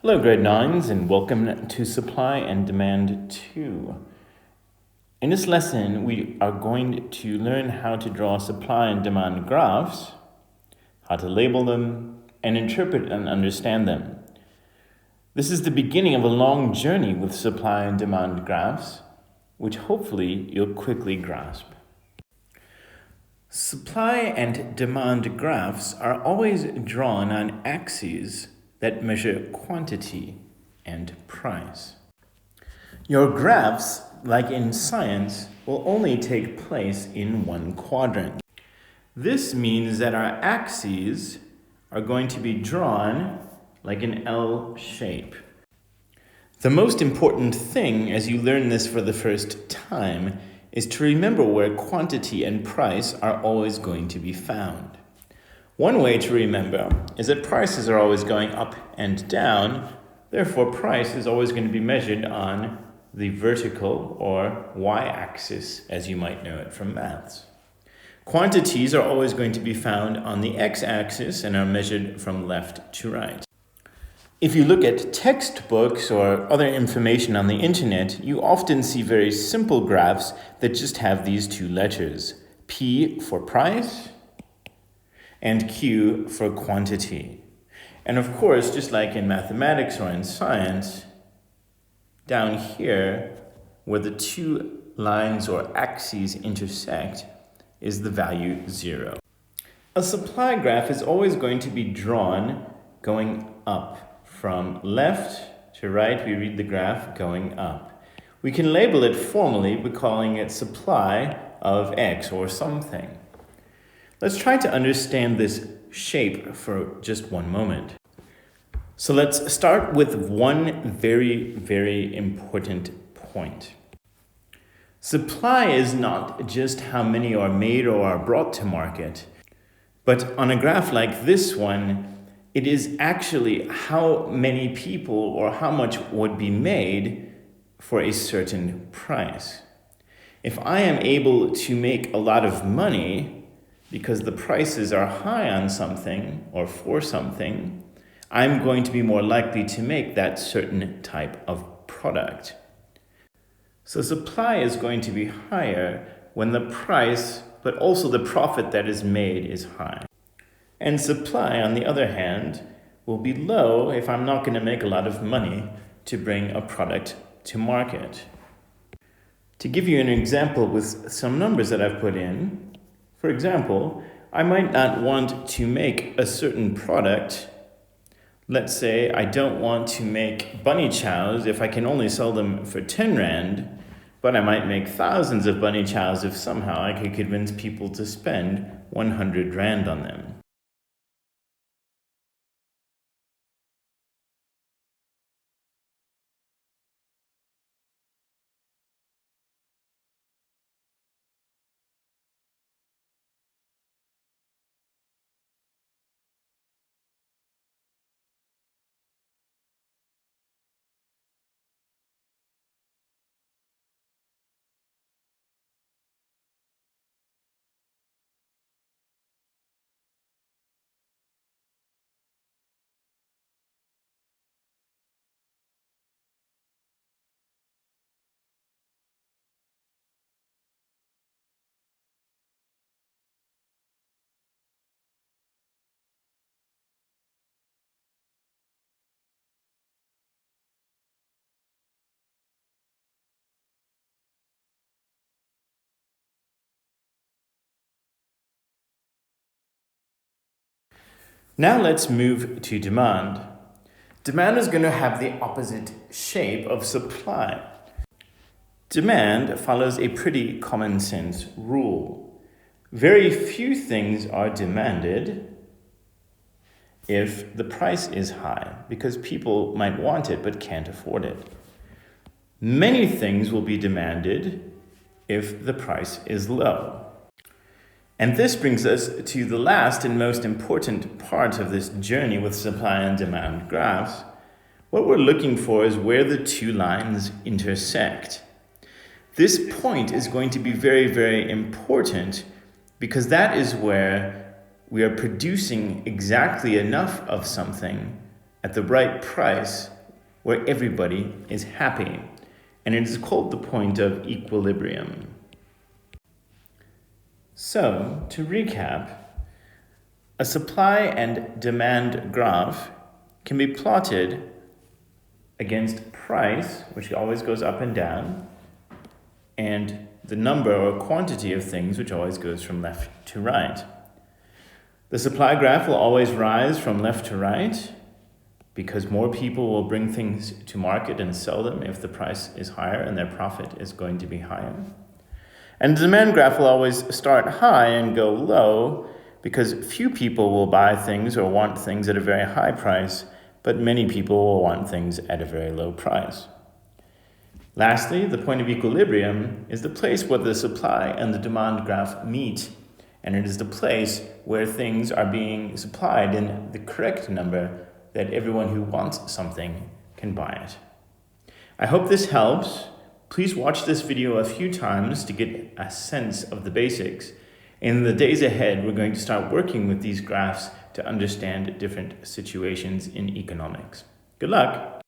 Hello, grade 9s, and welcome to Supply and Demand 2. In this lesson, we are going to learn how to draw supply and demand graphs, how to label them, and interpret and understand them. This is the beginning of a long journey with supply and demand graphs, which hopefully you'll quickly grasp. Supply and demand graphs are always drawn on axes that measure quantity and price. Your graphs, like in science, will only take place in one quadrant. This means that our axes are going to be drawn like an L shape. The most important thing as you learn this for the first time is to remember where quantity and price are always going to be found. One way to remember is that prices are always going up and down, therefore price is always going to be measured on the vertical or y-axis, as you might know it from maths. Quantities are always going to be found on the x-axis and are measured from left to right. If you look at textbooks or other information on the internet, you often see very simple graphs that just have these two letters, P for price and Q for quantity. And of course, just like in mathematics or in science, down here, where the two lines or axes intersect, is the value 0. A supply graph is always going to be drawn going up. From left to right, we read the graph going up. We can label it formally by calling it supply of X or something. Let's try to understand this shape for just one moment. So let's start with one very, very important point. Supply is not just how many are made or are brought to market, but on a graph like this one, it is actually how many people or how much would be made for a certain price. If I am able to make a lot of money because the prices are high on something or for something, I'm going to be more likely to make that certain type of product. So supply is going to be higher when the price, but also the profit that is made is high. And supply, on the other hand, will be low if I'm not going to make a lot of money to bring a product to market. To give you an example with some numbers that I've put in, for example, I might not want to make a certain product. Let's say I don't want to make bunny chows if I can only sell them for 10 Rand, but I might make thousands of bunny chows if somehow I could convince people to spend 100 Rand on them. Now let's move to demand. Demand is going to have the opposite shape of supply. Demand follows a pretty common sense rule. Very few things are demanded if the price is high, because people might want it but can't afford it. Many things will be demanded if the price is low. And this brings us to the last and most important part of this journey with supply and demand graphs. What we're looking for is where the two lines intersect. This point is going to be very, very important because that is where we are producing exactly enough of something at the right price where everybody is happy, and it is called the point of equilibrium. So, to recap, a supply and demand graph can be plotted against price, which always goes up and down, and the number or quantity of things, which always goes from left to right. The supply graph will always rise from left to right because more people will bring things to market and sell them if the price is higher and their profit is going to be higher. And the demand graph will always start high and go low because few people will buy things or want things at a very high price, but many people will want things at a very low price. Lastly, the point of equilibrium is the place where the supply and the demand graph meet, and it is the place where things are being supplied in the correct number that everyone who wants something can buy it. I hope this helps. Please watch this video a few times to get a sense of the basics. In the days ahead, we're going to start working with these graphs to understand different situations in economics. Good luck.